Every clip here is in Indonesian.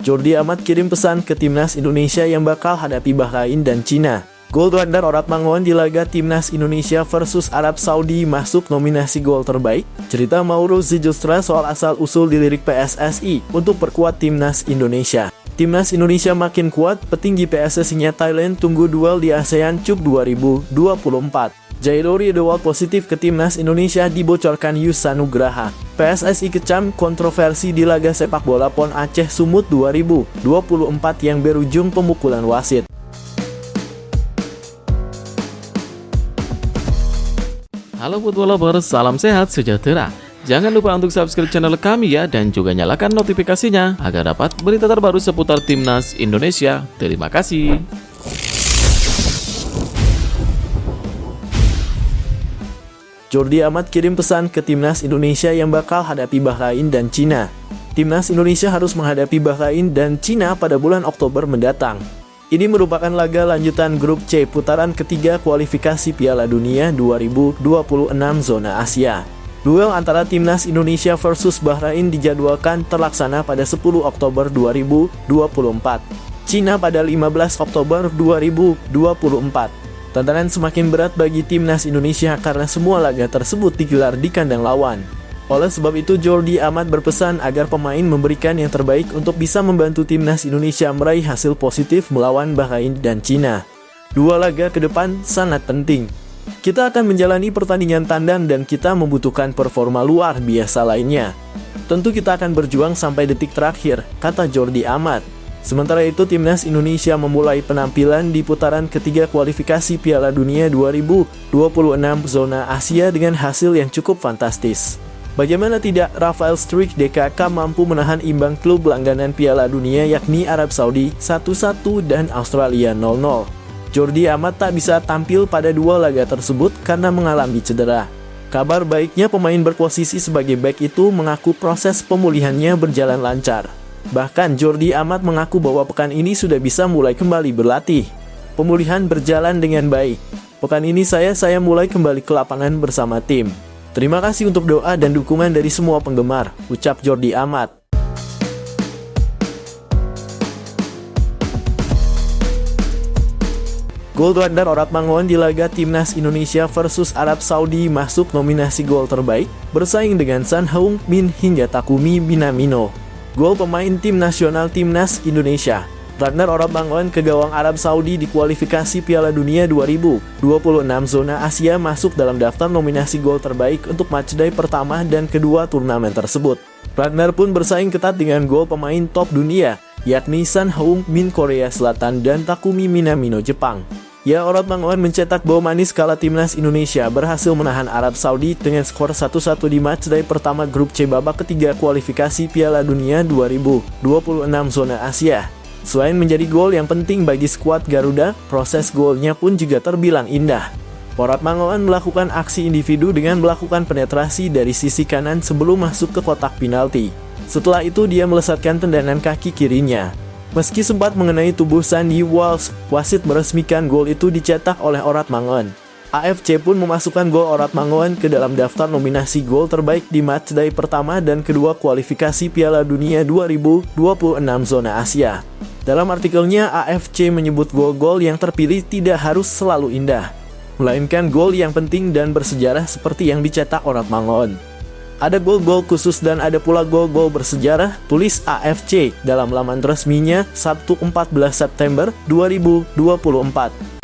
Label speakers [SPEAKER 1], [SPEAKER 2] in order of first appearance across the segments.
[SPEAKER 1] Jordi Amat kirim pesan ke timnas Indonesia yang bakal hadapi Bahrain dan Cina. Gol Radnar Orat Mangoan di laga timnas Indonesia versus Arab Saudi masuk nominasi gol terbaik. Cerita Mauro Zijostra soal asal-usul dilirik PSSI untuk perkuat timnas Indonesia. Timnas Indonesia makin kuat, petinggi PSSI-nya Thailand tunggu duel di ASEAN Cup 2024. Jairo Riedewald positif ke timnas Indonesia dibocorkan Yus Sanugraha. PSSI kecam kontroversi di laga sepak bola PON Aceh Sumut 2024 yang berujung pemukulan wasit.
[SPEAKER 2] Halo football lovers, salam sehat sejahtera. Jangan lupa untuk subscribe channel kami ya, dan juga nyalakan notifikasinya agar dapat berita terbaru seputar timnas Indonesia. Terima kasih.
[SPEAKER 1] Jordi Amat kirim pesan ke timnas Indonesia yang bakal hadapi Bahrain dan Cina. Timnas Indonesia harus menghadapi Bahrain dan Cina pada bulan Oktober mendatang. Ini merupakan laga lanjutan grup C putaran ketiga kualifikasi Piala Dunia 2026 zona Asia. Duel antara timnas Indonesia versus Bahrain dijadwalkan terlaksana pada 10 Oktober 2024. Cina pada 15 Oktober 2024. Tantangan semakin berat bagi timnas Indonesia karena semua laga tersebut digelar di kandang lawan. Oleh sebab itu, Jordi Amat berpesan agar pemain memberikan yang terbaik untuk bisa membantu timnas Indonesia meraih hasil positif melawan Bahrain dan Cina. Dua laga ke depan sangat penting. Kita akan menjalani pertandingan tandang dan kita membutuhkan performa luar biasa lainnya. Tentu kita akan berjuang sampai detik terakhir, kata Jordi Amat. Sementara itu, timnas Indonesia memulai penampilan di putaran ketiga kualifikasi Piala Dunia 2026 zona Asia dengan hasil yang cukup fantastis. Bagaimana tidak, Rafael Struijk DKK mampu menahan imbang klub langganan Piala Dunia yakni Arab Saudi 1-1 dan Australia 0-0. Jordi Amat tak bisa tampil pada dua laga tersebut karena mengalami cedera. Kabar baiknya, pemain berposisi sebagai bek itu mengaku proses pemulihannya berjalan lancar. Bahkan Jordi Amat mengaku bahwa pekan ini sudah bisa mulai kembali berlatih. Pemulihan berjalan dengan baik. Pekan ini saya mulai kembali ke lapangan bersama tim. Terima kasih untuk doa dan dukungan dari semua penggemar, ucap Jordi Amat. Gol Radnar Orat Mangoan di laga timnas Indonesia versus Arab Saudi masuk nominasi gol terbaik, bersaing dengan Son Heung-min hingga Takumi Minamino. Gol pemain tim nasional timnas Indonesia, Radnar Orat Mangoan ke gawang Arab Saudi di kualifikasi Piala Dunia 2026 zona Asia masuk dalam daftar nominasi gol terbaik untuk matchday pertama dan kedua turnamen tersebut. Radnar pun bersaing ketat dengan gol pemain top dunia, yakni Son Heung-min Korea Selatan dan Takumi Minamino Jepang. Ya, Orat Mangoan mencetak bau manis kala timnas Indonesia berhasil menahan Arab Saudi dengan skor 1-1 di matchday pertama grup C babak ketiga kualifikasi Piala Dunia 2026 zona Asia. Selain menjadi gol yang penting bagi skuad Garuda, proses golnya pun juga terbilang indah. Orat Mangoan melakukan aksi individu dengan melakukan penetrasi dari sisi kanan sebelum masuk ke kotak penalti. Setelah itu dia melesatkan tendangan kaki kirinya. Meski sempat mengenai tubuh Sandy Walsh, wasit meresmikan gol itu dicetak oleh Orat Mangoan. AFC pun memasukkan gol Orat Mangoan ke dalam daftar nominasi gol terbaik di matchday pertama dan kedua kualifikasi Piala Dunia 2026 zona Asia. Dalam artikelnya, AFC menyebut gol-gol yang terpilih tidak harus selalu indah, melainkan gol yang penting dan bersejarah seperti yang dicetak Orat Mangoan. Ada gol-gol khusus dan ada pula gol-gol bersejarah, tulis AFC dalam laman resminya Sabtu 14 September 2024.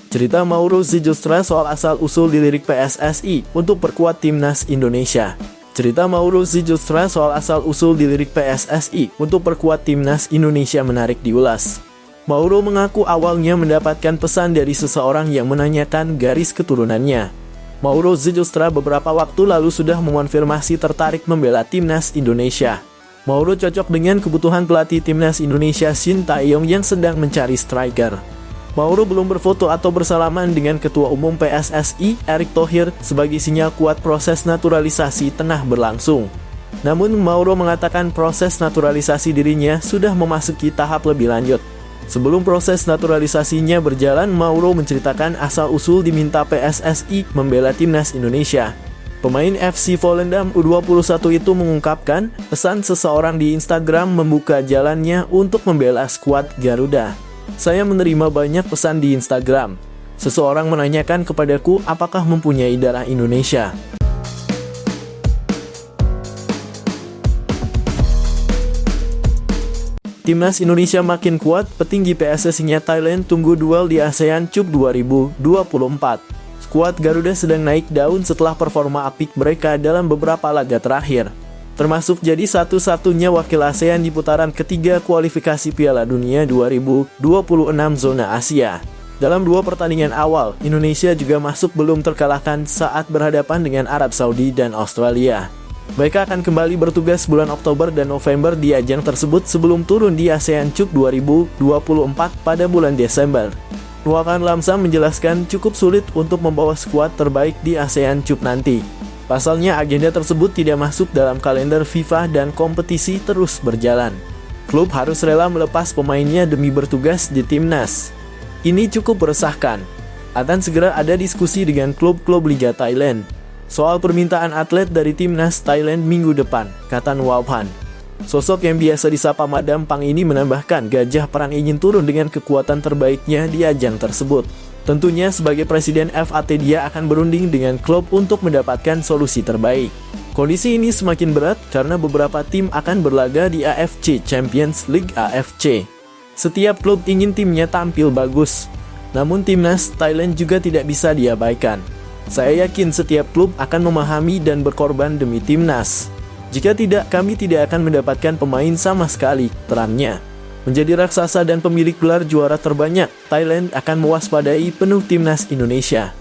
[SPEAKER 1] Cerita Mauro Zijostra soal asal-usul dilirik PSSI untuk perkuat timnas Indonesia. Cerita Mauro Zijostra soal asal-usul dilirik PSSI untuk perkuat timnas Indonesia menarik diulas. Mauro mengaku awalnya mendapatkan pesan dari seseorang yang menanyakan garis keturunannya. Mauro Zijostra beberapa waktu lalu sudah mengonfirmasi tertarik membela timnas Indonesia. Mauro cocok dengan kebutuhan pelatih timnas Indonesia Shin Tae-yong yang sedang mencari striker. Mauro belum berfoto atau bersalaman dengan Ketua Umum PSSI, Erick Thohir, sebagai sinyal kuat proses naturalisasi tengah berlangsung. Namun Mauro mengatakan proses naturalisasi dirinya sudah memasuki tahap lebih lanjut. Sebelum proses naturalisasinya berjalan, Mauro menceritakan asal-usul diminta PSSI membela timnas Indonesia. Pemain FC Volendam U21 itu mengungkapkan pesan seseorang di Instagram membuka jalannya untuk membela skuad Garuda. Saya menerima banyak pesan di Instagram. Seseorang menanyakan kepadaku apakah mempunyai darah Indonesia. Timnas Indonesia makin kuat, petinggi PSSI-nya Thailand tunggu duel di ASEAN Cup 2024. Skuad Garuda sedang naik daun setelah performa apik mereka dalam beberapa laga terakhir, termasuk jadi satu-satunya wakil ASEAN di putaran ketiga kualifikasi Piala Dunia 2026 zona Asia. Dalam 2 pertandingan awal, Indonesia juga masuk belum terkalahkan saat berhadapan dengan Arab Saudi dan Australia. Mereka akan kembali bertugas bulan Oktober dan November di ajang tersebut sebelum turun di ASEAN Cup 2024 pada bulan Desember. Nuakan Lamsam menjelaskan cukup sulit untuk membawa skuad terbaik di ASEAN Cup nanti. Pasalnya agenda tersebut tidak masuk dalam kalender FIFA dan kompetisi terus berjalan. Klub harus rela melepas pemainnya demi bertugas di timnas. Ini cukup meresahkan. Akan segera ada diskusi dengan klub-klub Liga Thailand soal permintaan atlet dari timnas Thailand minggu depan, kata Nuapan. Sosok yang biasa disapa Madam Pang ini menambahkan Gajah Perang ingin turun dengan kekuatan terbaiknya di ajang tersebut. Tentunya sebagai presiden FAT dia akan berunding dengan klub untuk mendapatkan solusi terbaik. Kondisi ini semakin berat karena beberapa tim akan berlaga di AFC Champions League AFC. Setiap klub ingin timnya tampil bagus, namun timnas Thailand juga tidak bisa diabaikan. Saya yakin setiap klub akan memahami dan berkorban demi timnas. Jika tidak, kami tidak akan mendapatkan pemain sama sekali, terangnya. Menjadi raksasa dan pemilik gelar juara terbanyak, Thailand akan mewaspadai penuh timnas Indonesia.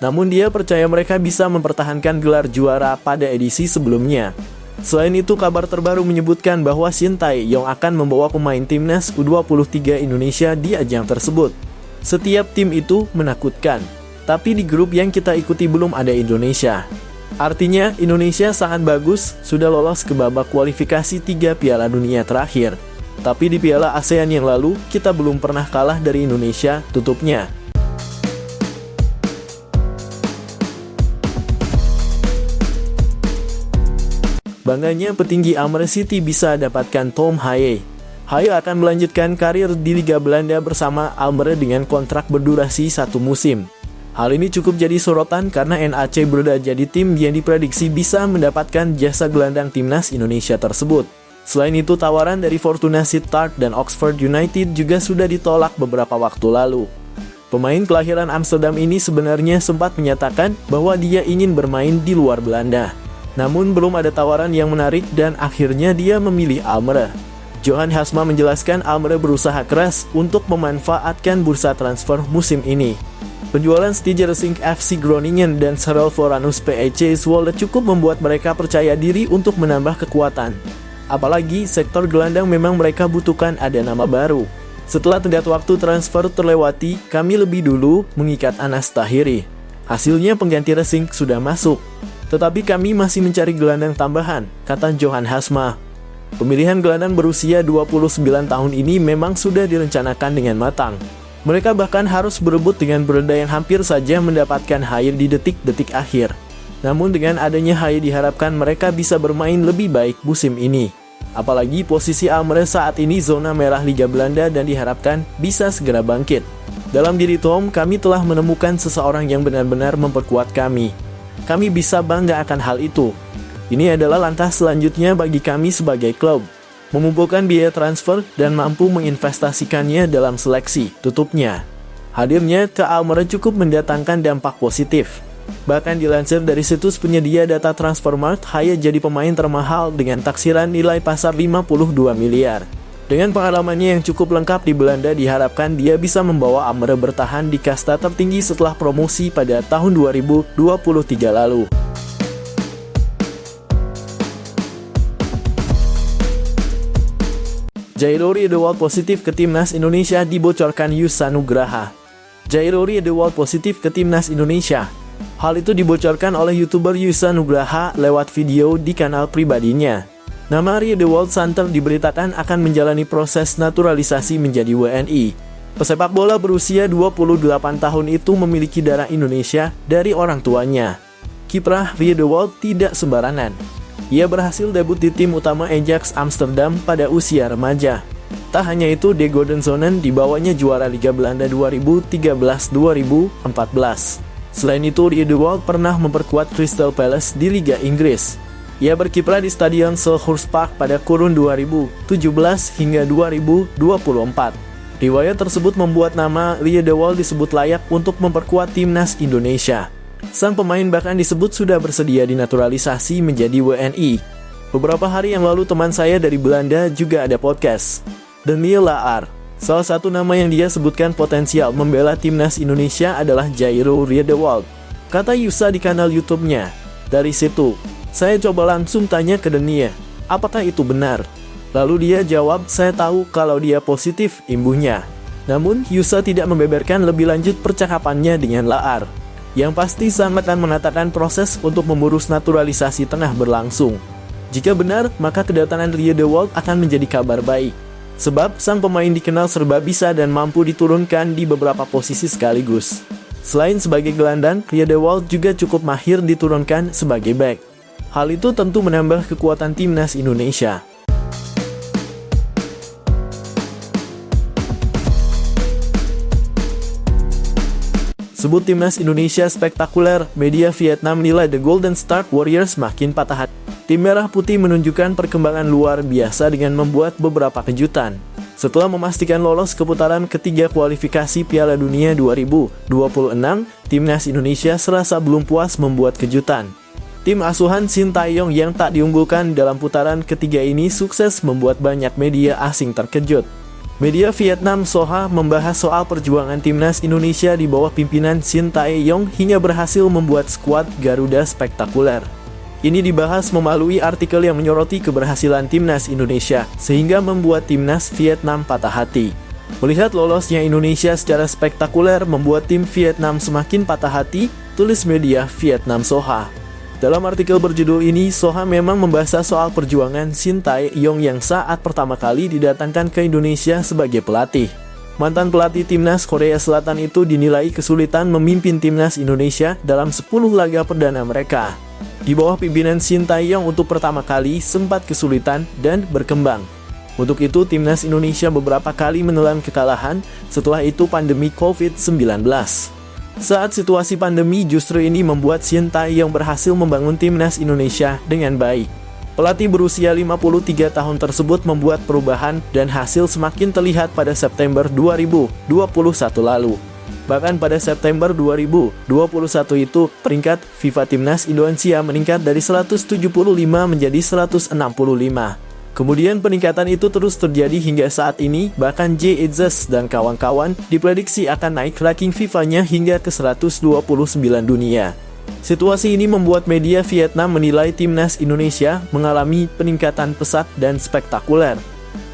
[SPEAKER 1] Namun dia percaya mereka bisa mempertahankan gelar juara pada edisi sebelumnya. Selain itu, kabar terbaru menyebutkan bahwa Shin Tae-yong akan membawa pemain timnas U23 Indonesia di ajang tersebut. Setiap tim itu menakutkan. Tapi di grup yang kita ikuti belum ada Indonesia. Artinya Indonesia sangat bagus, sudah lolos ke babak kualifikasi 3 Piala Dunia terakhir. Tapi di Piala ASEAN yang lalu, kita belum pernah kalah dari Indonesia, tutupnya. Bangganya petinggi Almere City bisa dapatkan Tom Haye. Haye akan melanjutkan karir di Liga Belanda bersama Almere dengan kontrak berdurasi 1 musim. Hal ini cukup jadi sorotan karena NAC Breda jadi tim yang diprediksi bisa mendapatkan jasa gelandang timnas Indonesia tersebut. Selain itu, tawaran dari Fortuna Sittard dan Oxford United juga sudah ditolak beberapa waktu lalu. Pemain kelahiran Amsterdam ini sebenarnya sempat menyatakan bahwa dia ingin bermain di luar Belanda. Namun belum ada tawaran yang menarik dan akhirnya dia memilih Almere. Johan Hasma menjelaskan Almere berusaha keras untuk memanfaatkan bursa transfer musim ini. Penjualan Stiger Sink FC Groningen dan Sarel Foranus PEC Zwolle cukup membuat mereka percaya diri untuk menambah kekuatan. Apalagi sektor gelandang memang mereka butuhkan ada nama baru. Setelah tenggat waktu transfer terlewati, kami lebih dulu mengikat Anas Tahiri. Hasilnya pengganti Resink sudah masuk. Tetapi kami masih mencari gelandang tambahan, kata Johan Hasma. Pemilihan gelandang berusia 29 tahun ini memang sudah direncanakan dengan matang. Mereka bahkan harus berebut dengan Breda yang hampir saja mendapatkan Haye di detik-detik akhir. Namun dengan adanya Haye diharapkan mereka bisa bermain lebih baik musim ini. Apalagi posisi Almere saat ini zona merah Liga Belanda dan diharapkan bisa segera bangkit. Dalam diri Tom, kami telah menemukan seseorang yang benar-benar memperkuat kami. Kami bisa bangga akan hal itu. Ini adalah langkah selanjutnya bagi kami sebagai klub. Mengumpulkan biaya transfer dan mampu menginvestasikannya dalam seleksi, tutupnya. Hadirnya ke Almere cukup mendatangkan dampak positif. Bahkan dilansir dari situs penyedia data Transfermarkt, Haye jadi pemain termahal dengan taksiran nilai pasar 52 miliar. Dengan pengalamannya yang cukup lengkap di Belanda, diharapkan dia bisa membawa Almere bertahan di kasta tertinggi setelah promosi pada tahun 2023 lalu. Jairori Edewald positif ke timnas Indonesia dibocorkan Yusa Nugraha. Jairori Edewald positif ke timnas Indonesia. Hal itu dibocorkan oleh YouTuber Yusa Nugraha lewat video di kanal pribadinya. Nama Riedewald Santer diberitakan akan menjalani proses naturalisasi menjadi WNI. Pesepak bola berusia 28 tahun itu memiliki darah Indonesia dari orang tuanya. Kiprah Riedewald tidak sembarangan. Ia berhasil debut di tim utama Ajax Amsterdam pada usia remaja. Tak hanya itu, De Godenzonen dibawanya juara Liga Belanda 2013-2014. Selain itu, Riedewald pernah memperkuat Crystal Palace di Liga Inggris. Ia berkiprah di Stadion Selhurst Park pada kurun 2017 hingga 2024. Riwayat tersebut membuat nama Riedewald disebut layak untuk memperkuat timnas Indonesia. Sang pemain bahkan disebut sudah bersedia dinaturalisasi menjadi WNI. Beberapa hari yang lalu teman saya dari Belanda juga ada podcast. Daniel Laar, salah satu nama yang dia sebutkan potensial membela timnas Indonesia adalah Jairo Riedewald. Kata Yusa di kanal YouTube-nya. Dari situ, saya coba langsung tanya ke Dania, apakah itu benar? Lalu dia jawab, saya tahu kalau dia positif, imbuhnya. Namun, Yusa tidak membeberkan lebih lanjut percakapannya dengan Laar. Yang pasti sang akan menatakan proses untuk mengurus naturalisasi tengah berlangsung. Jika benar, maka kedatangan Riedewald akan menjadi kabar baik. Sebab, sang pemain dikenal serba bisa dan mampu diturunkan di beberapa posisi sekaligus. Selain sebagai gelandang, Riedewald juga cukup mahir diturunkan sebagai bek. Hal itu tentu menambah kekuatan timnas Indonesia. Sebut timnas Indonesia spektakuler, media Vietnam nilai The Golden Star Warriors makin patah hati. Tim Merah Putih menunjukkan perkembangan luar biasa dengan membuat beberapa kejutan. Setelah memastikan lolos ke putaran ketiga kualifikasi Piala Dunia 2026, timnas Indonesia serasa belum puas membuat kejutan. Tim asuhan Shin Tae-yong yang tak diunggulkan dalam putaran ketiga ini sukses membuat banyak media asing terkejut. Media Vietnam Soha membahas soal perjuangan timnas Indonesia di bawah pimpinan Shin Tae-yong hingga berhasil membuat skuad Garuda spektakuler. Ini dibahas melalui artikel yang menyoroti keberhasilan timnas Indonesia, sehingga membuat timnas Vietnam patah hati. Melihat lolosnya Indonesia secara spektakuler membuat tim Vietnam semakin patah hati, tulis media Vietnam Soha. Dalam artikel berjudul ini, Soha memang membahas soal perjuangan Shin Tae-yong yang saat pertama kali didatangkan ke Indonesia sebagai pelatih. Mantan pelatih timnas Korea Selatan itu dinilai kesulitan memimpin timnas Indonesia dalam 10 laga perdana mereka. Di bawah pimpinan Shin Tae-yong untuk pertama kali sempat kesulitan dan berkembang. Untuk itu, timnas Indonesia beberapa kali menelan kekalahan, setelah itu pandemi COVID-19. Saat situasi pandemi justru ini membuat Shin Tae-yong berhasil membangun timnas Indonesia dengan baik. Pelatih berusia 53 tahun tersebut membuat perubahan dan hasil semakin terlihat pada September 2021 lalu. Bahkan pada September 2021 itu, peringkat FIFA Timnas Indonesia meningkat dari 175 menjadi 165. Kemudian peningkatan itu terus terjadi hingga saat ini, bahkan J.Izes dan kawan-kawan diprediksi akan naik ranking FIFA-nya hingga ke 129 dunia. Situasi ini membuat media Vietnam menilai timnas Indonesia mengalami peningkatan pesat dan spektakuler.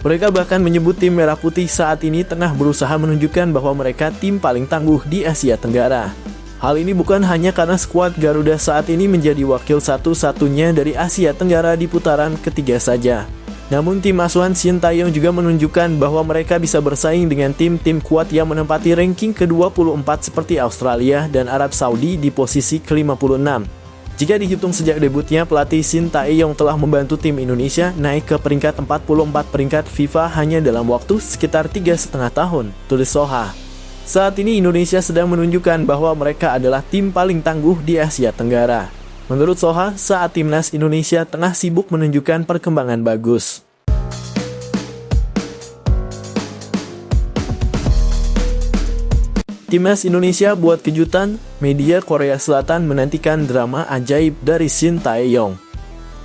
[SPEAKER 1] Mereka bahkan menyebut tim Merah Putih saat ini tengah berusaha menunjukkan bahwa mereka tim paling tangguh di Asia Tenggara. Hal ini bukan hanya karena skuad Garuda saat ini menjadi wakil satu-satunya dari Asia Tenggara di putaran ketiga saja. Namun tim asuhan Shin Tae-yong juga menunjukkan bahwa mereka bisa bersaing dengan tim-tim kuat yang menempati ranking ke-24 seperti Australia dan Arab Saudi di posisi ke-56. Jika dihitung sejak debutnya, pelatih Shin Tae-yong telah membantu tim Indonesia naik ke peringkat 44 peringkat FIFA hanya dalam waktu sekitar 3,5 tahun, tulis Soha. Saat ini Indonesia sedang menunjukkan bahwa mereka adalah tim paling tangguh di Asia Tenggara. Menurut Soha, saat timnas Indonesia tengah sibuk menunjukkan perkembangan bagus. Timnas Indonesia buat kejutan, media Korea Selatan menantikan drama ajaib dari Shin Tae-yong.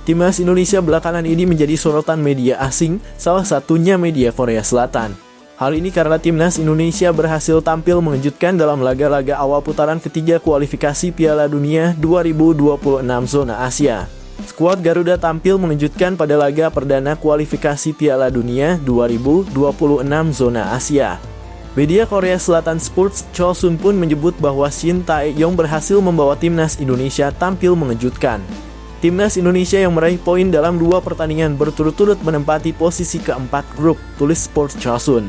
[SPEAKER 1] Timnas Indonesia belakangan ini menjadi sorotan media asing, salah satunya media Korea Selatan. Hal ini karena timnas Indonesia berhasil tampil mengejutkan dalam laga-laga awal putaran ketiga kualifikasi Piala Dunia 2026 zona Asia. Skuad Garuda tampil mengejutkan pada laga perdana kualifikasi Piala Dunia 2026 zona Asia. Media Korea Selatan Sports Chosun pun menyebut bahwa Shin Tae-yong berhasil membawa timnas Indonesia tampil mengejutkan. Timnas Indonesia yang meraih poin dalam 2 pertandingan berturut-turut menempati posisi keempat grup, tulis Sports Chosun.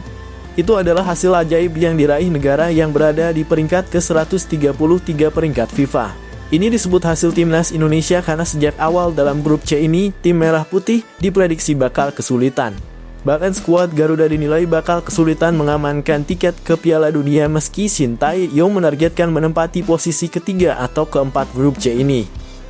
[SPEAKER 1] Itu adalah hasil ajaib yang diraih negara yang berada di peringkat ke-133 peringkat FIFA. Ini disebut hasil Timnas Indonesia karena sejak awal dalam grup C ini, tim Merah Putih diprediksi bakal kesulitan. Bahkan skuad Garuda dinilai bakal kesulitan mengamankan tiket ke Piala Dunia meski Shin Tae-yong menargetkan menempati posisi ketiga atau keempat grup C ini.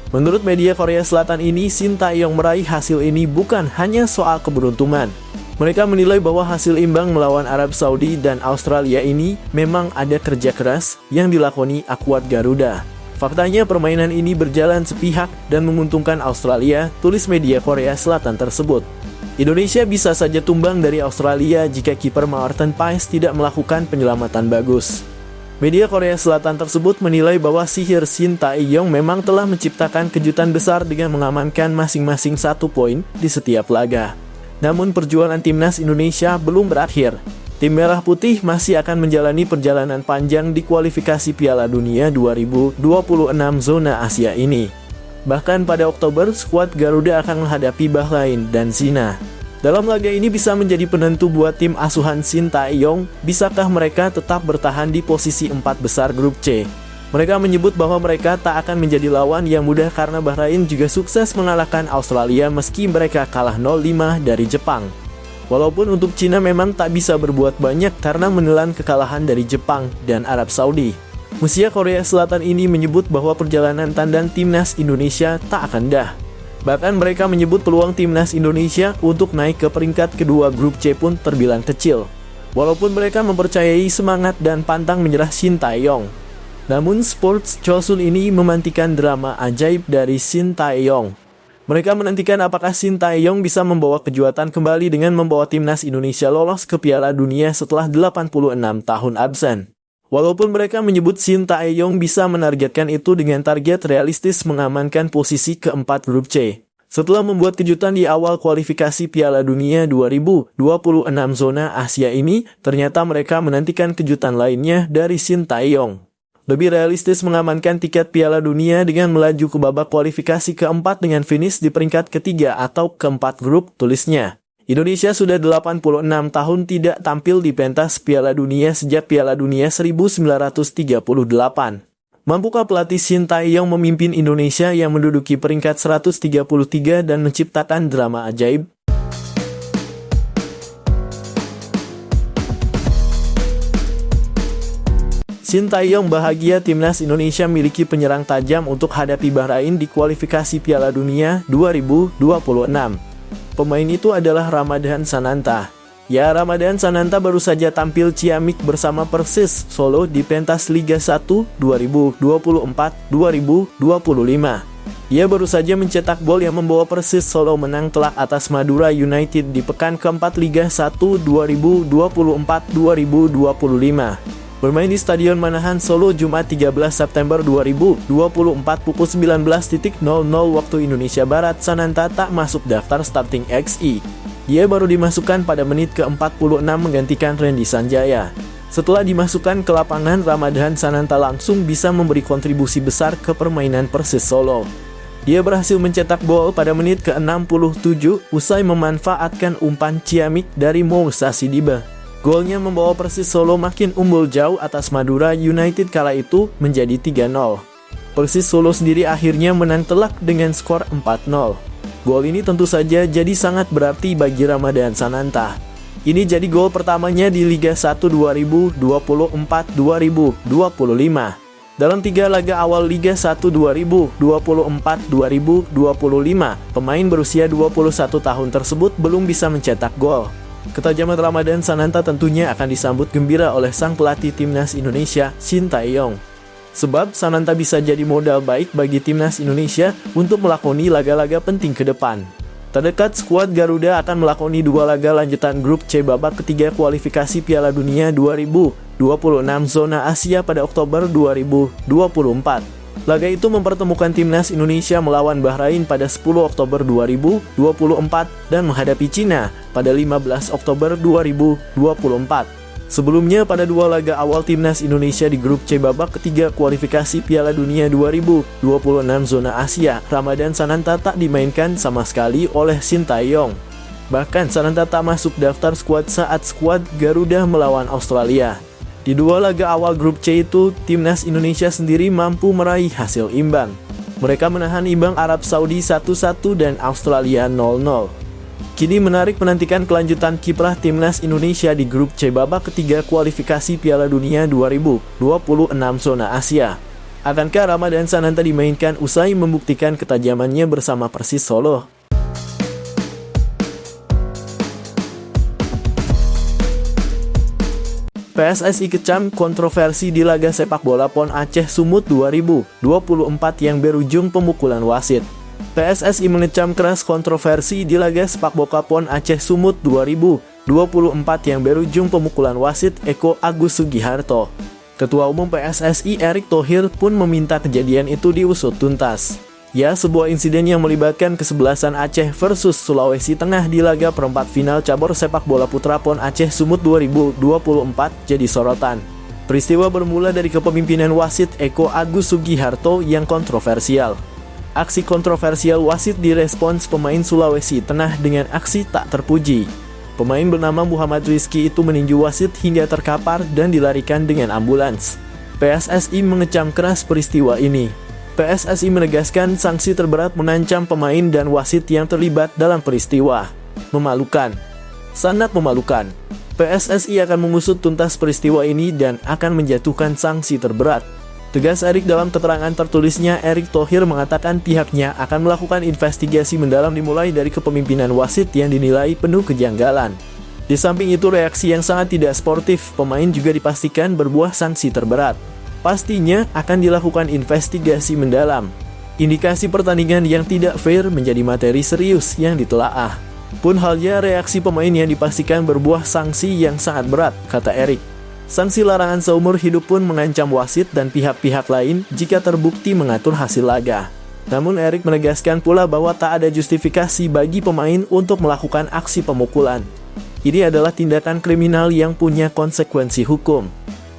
[SPEAKER 1] Menurut media Korea Selatan ini, Shin Tae-yong meraih hasil ini bukan hanya soal keberuntungan. Mereka menilai bahwa hasil imbang melawan Arab Saudi dan Australia ini memang ada kerja keras yang dilakoni akuat Garuda. Faktanya permainan ini berjalan sepihak dan menguntungkan Australia, tulis media Korea Selatan tersebut. Indonesia bisa saja tumbang dari Australia jika kiper Maarten Paes tidak melakukan penyelamatan bagus. Media Korea Selatan tersebut menilai bahwa sihir Shin Tae-yong memang telah menciptakan kejutan besar dengan mengamankan masing-masing 1 poin di setiap laga. Namun perjuangan timnas Indonesia belum berakhir. Tim Merah Putih masih akan menjalani perjalanan panjang di kualifikasi Piala Dunia 2026 zona Asia ini. Bahkan pada Oktober, skuad Garuda akan menghadapi Bahrain dan Cina. Dalam laga ini bisa menjadi penentu buat tim asuhan Shin Tae-yong, bisakah mereka tetap bertahan di posisi 4 besar grup C. Mereka menyebut bahwa mereka tak akan menjadi lawan yang mudah karena Bahrain juga sukses mengalahkan Australia meski mereka kalah 0-5 dari Jepang. Walaupun untuk Cina memang tak bisa berbuat banyak karena menelan kekalahan dari Jepang dan Arab Saudi. Mesia Korea Selatan ini menyebut bahwa perjalanan tandang timnas Indonesia tak akan dah. Bahkan mereka menyebut peluang timnas Indonesia untuk naik ke peringkat kedua grup C pun terbilang kecil. Walaupun mereka mempercayai semangat dan pantang menyerah Shin Tae-yong. Namun Sports Chosun ini memantikan drama ajaib dari Shin Tae-yong. Mereka menantikan apakah Shin Tae-yong bisa membawa kejutan kembali dengan membawa timnas Indonesia lolos ke Piala Dunia setelah 86 tahun absen. Walaupun mereka menyebut Shin Tae-yong bisa menargetkan itu dengan target realistis mengamankan posisi keempat grup C. Setelah membuat kejutan di awal kualifikasi Piala Dunia 2026 zona Asia ini, ternyata mereka menantikan kejutan lainnya dari Shin Tae-yong. Lebih realistis mengamankan tiket Piala Dunia dengan melaju ke babak kualifikasi keempat dengan finish di peringkat ketiga atau keempat grup, tulisnya. Indonesia sudah 86 tahun tidak tampil di pentas Piala Dunia sejak Piala Dunia 1938. Mampukah pelatih Shin Tae-yong memimpin Indonesia yang menduduki peringkat 133 dan menciptakan drama ajaib? Shin Tae-yong bahagia timnas Indonesia miliki penyerang tajam untuk hadapi Bahrain di kualifikasi Piala Dunia 2026. Pemain itu adalah Ramadhan Sananta. Ya, Ramadhan Sananta baru saja tampil ciamik bersama Persis Solo di pentas Liga 1 2024-2025. Ia baru saja mencetak gol yang membawa Persis Solo menang telak atas Madura United di pekan keempat Liga 1 2024-2025. Bermain di Stadion Manahan Solo Jumat 13 September 2024 pukul 19.00 waktu Indonesia Barat, Sananta tak masuk daftar starting XI. Dia baru dimasukkan pada menit ke-46 menggantikan Randy Sanjaya. Setelah dimasukkan ke lapangan, Ramadhan Sananta langsung bisa memberi kontribusi besar ke permainan Persis Solo. Dia berhasil mencetak gol pada menit ke-67 usai memanfaatkan umpan ciamik dari Moussa Sidibe. Golnya membawa Persis Solo makin unggul jauh atas Madura United kala itu menjadi 3-0. Persis Solo sendiri akhirnya menang telak dengan skor 4-0. Gol ini tentu saja jadi sangat berarti bagi Ramadhan Sananta. Ini jadi gol pertamanya di Liga 1 2024-2025. Dalam 3 laga awal Liga 1 2024-2025, pemain berusia 21 tahun tersebut belum bisa mencetak gol. Ketajaman Ramadhan Sananta tentunya akan disambut gembira oleh sang pelatih timnas Indonesia, Shin Tae-yong. Sebab Sananta bisa jadi modal baik bagi timnas Indonesia untuk melakoni laga-laga penting ke depan. Terdekat, skuad Garuda akan melakoni 2 laga lanjutan grup C babak ketiga kualifikasi Piala Dunia 2026 zona Asia pada Oktober 2024. Laga itu mempertemukan timnas Indonesia melawan Bahrain pada 10 Oktober 2024 dan menghadapi Cina pada 15 Oktober 2024. Sebelumnya pada dua laga awal timnas Indonesia di grup C babak ketiga kualifikasi Piala Dunia 2026 zona Asia, Ramadan Sananta tak dimainkan sama sekali oleh Sintayong. Bahkan Sananta tak masuk daftar skuad saat skuad Garuda melawan Australia. Di dua laga awal grup C itu, timnas Indonesia sendiri mampu meraih hasil imbang. Mereka menahan imbang Arab Saudi 1-1 dan Australia 0-0. Kini menarik menantikan kelanjutan kiprah timnas Indonesia di grup C babak ketiga kualifikasi Piala Dunia 2026 zona Asia. Akankah Ramadan Sananta dimainkan usai membuktikan ketajamannya bersama Persis Solo? PSSI kecam kontroversi di laga sepak bola PON Aceh Sumut 2024 yang berujung pemukulan wasit. PSSI mengecam keras kontroversi di laga sepak bola PON Aceh Sumut 2024 yang berujung pemukulan wasit Eko Agus Sugiharto. Ketua Umum PSSI Erick Thohir pun meminta kejadian itu diusut tuntas. Ya, sebuah insiden yang melibatkan kesebelasan Aceh versus Sulawesi Tengah di laga perempat final cabur sepak bola putra PON Aceh Sumut 2024 jadi sorotan. Peristiwa bermula dari kepemimpinan wasit Eko Agus Sugiharto yang kontroversial. Aksi kontroversial wasit direspons pemain Sulawesi Tengah dengan aksi tak terpuji. Pemain bernama Muhammad Rizky itu meninju wasit hingga terkapar dan dilarikan dengan ambulans. PSSI mengecam keras peristiwa ini. PSSI menegaskan sanksi terberat mengancam pemain dan wasit yang terlibat dalam peristiwa. Memalukan. Sangat memalukan. PSSI akan mengusut tuntas peristiwa ini dan akan menjatuhkan sanksi terberat. Tegas Erick dalam keterangan tertulisnya. Erick Thohir mengatakan pihaknya akan melakukan investigasi mendalam dimulai dari kepemimpinan wasit yang dinilai penuh kejanggalan. Di samping itu reaksi yang sangat tidak sportif pemain juga dipastikan berbuah sanksi terberat. Pastinya akan dilakukan investigasi mendalam. Indikasi pertandingan yang tidak fair menjadi materi serius yang ditelaah. Pun halnya reaksi pemain yang dipastikan berbuah sanksi yang sangat berat, kata Erick. Sanksi larangan seumur hidup pun mengancam wasit dan pihak-pihak lain jika terbukti mengatur hasil laga. Namun Erick menegaskan pula bahwa tak ada justifikasi bagi pemain untuk melakukan aksi pemukulan. Ini adalah tindakan kriminal yang punya konsekuensi hukum.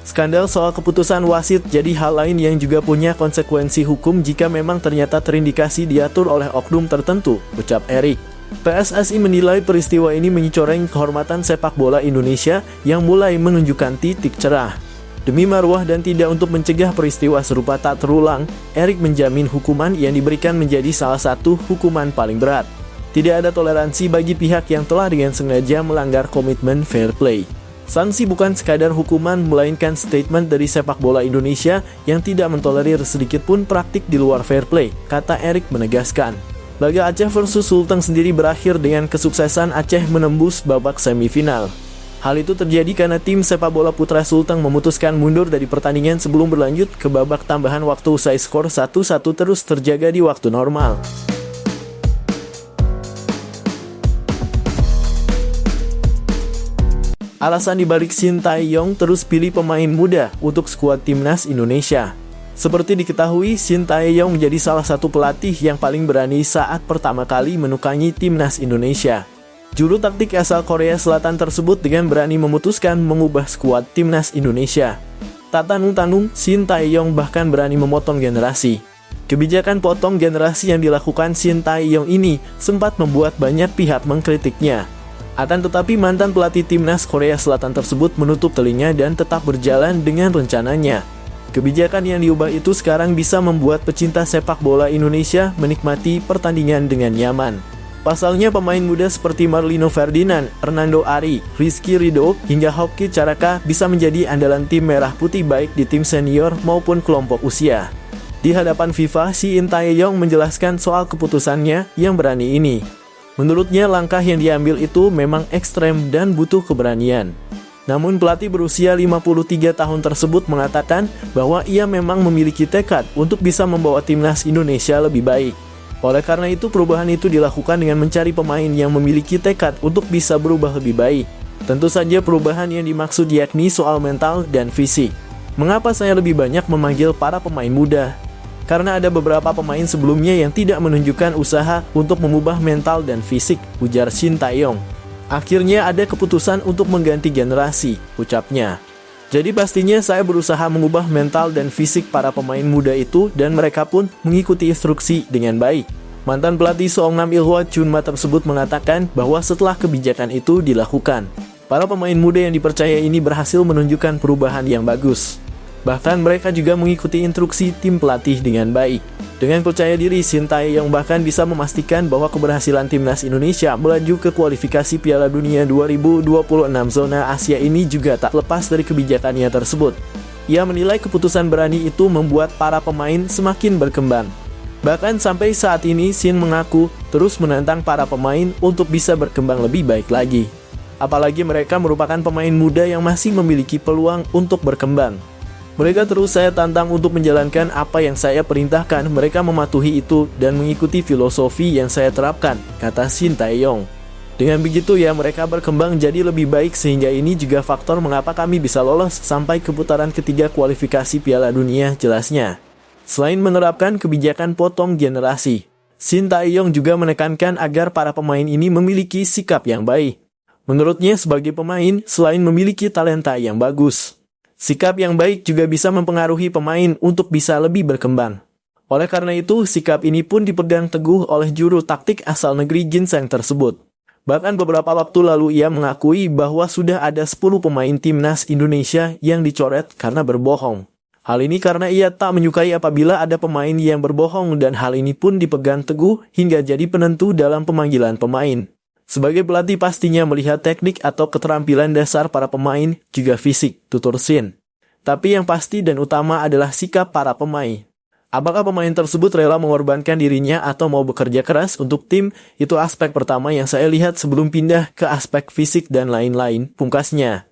[SPEAKER 1] Skandal soal keputusan wasit jadi hal lain yang juga punya konsekuensi hukum jika memang ternyata terindikasi diatur oleh oknum tertentu, ucap Erick. PSSI menilai peristiwa ini mencoreng kehormatan sepak bola Indonesia yang mulai menunjukkan titik cerah. Demi marwah dan tidak untuk mencegah peristiwa serupa tak terulang, Erick menjamin hukuman yang diberikan menjadi salah satu hukuman paling berat. Tidak ada toleransi bagi pihak yang telah dengan sengaja melanggar komitmen fair play. Sanksi bukan sekadar hukuman, melainkan statement dari sepak bola Indonesia yang tidak mentolerir sedikitpun praktik di luar fair play, kata Erick menegaskan. Laga Aceh versus Sulteng sendiri berakhir dengan kesuksesan Aceh menembus babak semifinal. Hal itu terjadi karena tim sepak bola putra Sulteng memutuskan mundur dari pertandingan sebelum berlanjut ke babak tambahan waktu usai skor 1-1 terus terjaga di waktu normal. Alasan dibalik Sintayong terus pilih pemain muda untuk skuad timnas Indonesia. Seperti diketahui, Sintayong menjadi salah satu pelatih yang paling berani saat pertama kali menukangi timnas Indonesia. Juru taktik asal Korea Selatan tersebut dengan berani memutuskan mengubah skuad timnas Indonesia. Tak tanggung-tanggung, Sintayong bahkan berani memotong generasi. Kebijakan potong generasi yang dilakukan Sintayong ini sempat membuat banyak pihak mengkritiknya. Akan tetapi mantan pelatih timnas Korea Selatan tersebut menutup telinga dan tetap berjalan dengan rencananya. Kebijakan yang diubah itu sekarang bisa membuat pecinta sepak bola Indonesia menikmati pertandingan dengan nyaman. Pasalnya pemain muda seperti Marlino Ferdinand, Hernando Ari, Rizky Ridho, hingga Hoki Caraka bisa menjadi andalan tim merah putih baik di tim senior maupun kelompok usia. Di hadapan FIFA, Sintayong menjelaskan soal keputusannya yang berani ini. Menurutnya langkah yang diambil itu memang ekstrem dan butuh keberanian. Namun pelatih berusia 53 tahun tersebut mengatakan bahwa ia memang memiliki tekad untuk bisa membawa timnas Indonesia lebih baik. Oleh karena itu perubahan itu dilakukan dengan mencari pemain yang memiliki tekad untuk bisa berubah lebih baik. Tentu saja perubahan yang dimaksud yakni soal mental dan fisik. Mengapa saya lebih banyak memanggil para pemain muda? Karena ada beberapa pemain sebelumnya yang tidak menunjukkan usaha untuk mengubah mental dan fisik, ujar Sintayong. Akhirnya ada keputusan untuk mengganti generasi, ucapnya. Jadi pastinya saya berusaha mengubah mental dan fisik para pemain muda itu dan mereka pun mengikuti instruksi dengan baik. Mantan pelatih Seongnam Ilhwa Chunma tersebut mengatakan bahwa setelah kebijakan itu dilakukan, para pemain muda yang dipercaya ini berhasil menunjukkan perubahan yang bagus. Bahkan mereka juga mengikuti instruksi tim pelatih dengan baik. Dengan percaya diri, Shin Tae-yong bahkan bisa memastikan bahwa keberhasilan timnas Indonesia melaju ke kualifikasi Piala Dunia 2026 zona Asia ini juga tak lepas dari kebijakannya tersebut. Ia menilai keputusan berani itu membuat para pemain semakin berkembang. Bahkan sampai saat ini, Shin mengaku terus menantang para pemain untuk bisa berkembang lebih baik lagi. Apalagi mereka merupakan pemain muda yang masih memiliki peluang untuk berkembang. Mereka terus saya tantang untuk menjalankan apa yang saya perintahkan, mereka mematuhi itu dan mengikuti filosofi yang saya terapkan, kata Shin Tae-yong. Dengan begitu ya mereka berkembang jadi lebih baik sehingga ini juga faktor mengapa kami bisa lolos sampai ke putaran ketiga kualifikasi Piala Dunia, jelasnya. Selain menerapkan kebijakan potong generasi, Shin Tae-yong juga menekankan agar para pemain ini memiliki sikap yang baik. Menurutnya sebagai pemain, selain memiliki talenta yang bagus, sikap yang baik juga bisa mempengaruhi pemain untuk bisa lebih berkembang. Oleh karena itu, sikap ini pun dipegang teguh oleh juru taktik asal negeri ginseng tersebut. Bahkan beberapa waktu lalu ia mengakui bahwa sudah ada 10 pemain timnas Indonesia yang dicoret karena berbohong. Hal ini karena ia tak menyukai apabila ada pemain yang berbohong dan hal ini pun dipegang teguh hingga jadi penentu dalam pemanggilan pemain. Sebagai pelatih pastinya melihat teknik atau keterampilan dasar para pemain, juga fisik, tutur Shin. Tapi yang pasti dan utama adalah sikap para pemain. Apakah pemain tersebut rela mengorbankan dirinya atau mau bekerja keras untuk tim? Itu aspek pertama yang saya lihat sebelum pindah ke aspek fisik dan lain-lain, pungkasnya.